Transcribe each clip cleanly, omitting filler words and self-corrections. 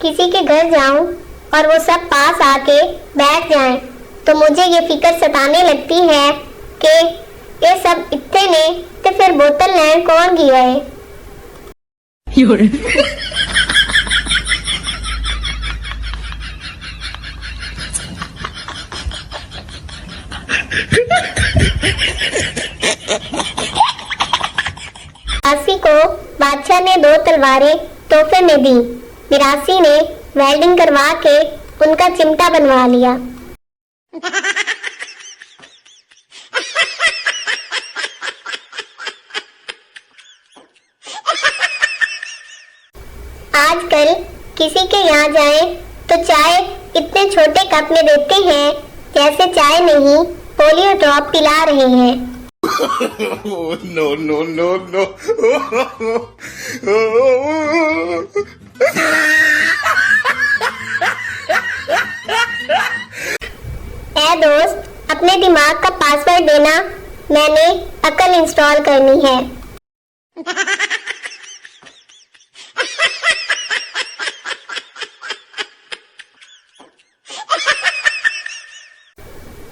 किसी के घर जाऊं और वो सब पास आके बैठ जाएं, तो मुझे ये फिक्र सताने लगती है कि ये सब इतने ने तो फिर बोतल लैंड कौन गया है। मिरासी को बादशाह ने 2 तलवारें तोहफे में दी। मिरासी ने वेल्डिंग करवा के उनका चिमटा बनवा लिया। आजकल किसी के यहाँ जाए तो चाय इतने छोटे कप में देते हैं जैसे चाय नहीं पोलियो ड्रॉप पिला रहे हैं। No, no, no, no. ऐ दोस्त, अपने दिमाग का पासवर्ड देना, मैंने अकल इंस्टॉल करनी है।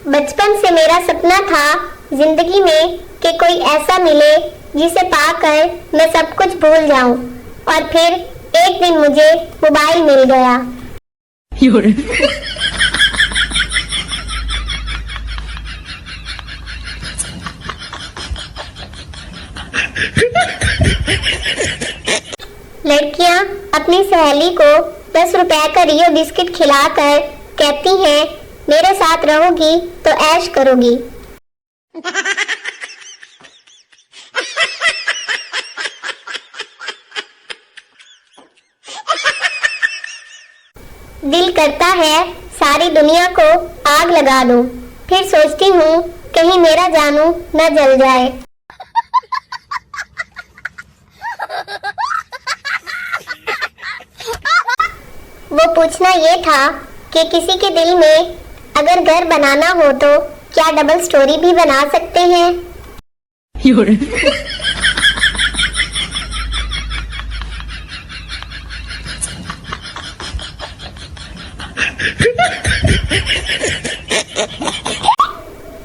बचपन से मेरा सपना था जिंदगी में कि कोई ऐसा मिले जिसे पाकर मैं सब कुछ भूल जाऊं, और फिर एक दिन मुझे मोबाइल मिल गया। लड़कियां अपनी सहेली को 10 रुपए का रियो बिस्किट खिलाकर कहती हैं, मेरे साथ रहोगी तो ऐश करोगी। दिल करता है सारी दुनिया को आग लगा दूं, फिर सोचती हूँ कहीं मेरा जानू न जल जाए। वो पूछना ये था कि किसी के दिल में अगर घर बनाना हो तो क्या डबल स्टोरी भी बना सकते हैं?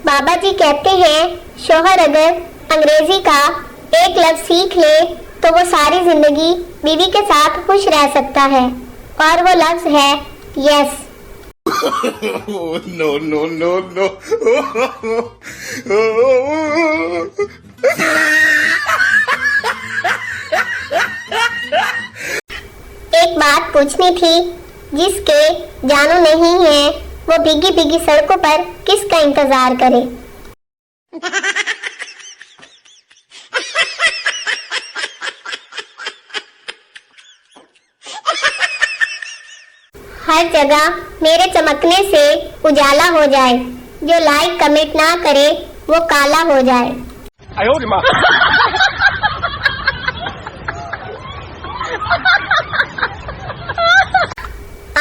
बाबा जी कहते हैं शौहर अगर अंग्रेजी का एक लफ्ज सीख ले तो वो सारी जिंदगी बीवी के साथ खुश रह सकता है, और वो लफ्ज है yes. No, no, no, no. एक बात पूछनी थी, जिसके जानू नहीं है वो भीगी भीगी सड़कों पर किसका इंतजार करे? हर जगह मेरे चमकने से उजाला हो जाए, जो लाइक कमेंट ना करे वो काला हो जाए।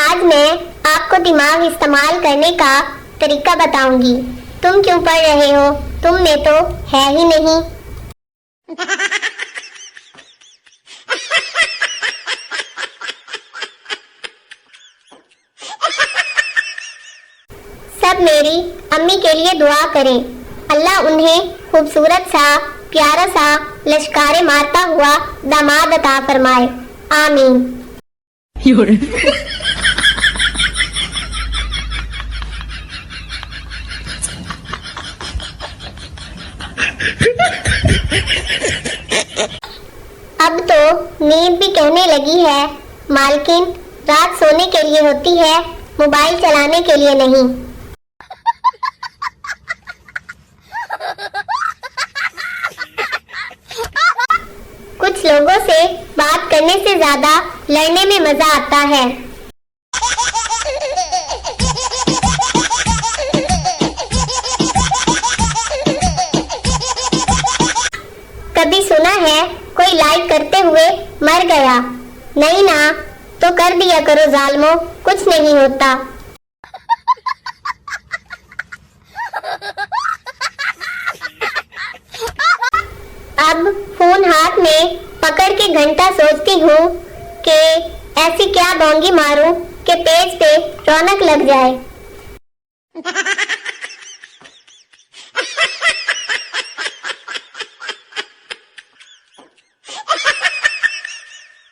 आज मैं आपको दिमाग इस्तेमाल करने का तरीका बताऊंगी। तुम क्यों पढ़ रहे हो? तुम में तो है ही नहीं। सब मेरी अम्मी के लिए दुआ करें, अल्लाह उन्हें खूबसूरत सा प्यारा सा लश्कारे मारता हुआ दामाद अता फरमाए, आमीन। अब तो नींद भी कहने लगी है, मालकिन रात सोने के लिए होती है, मोबाइल चलाने के लिए नहीं। कुछ लोगों से बात करने से ज्यादा लड़ने में मजा आता है। कभी सुना है कोई लाइक करते हुए मर गया? नहीं ना, तो कर दिया करो जालमो, कुछ नहीं होता। अब फोन हाथ में पकड़ के घंटा सोचती हूँ कि ऐसी क्या बोंगी मारूं कि पेज पे रौनक लग जाए।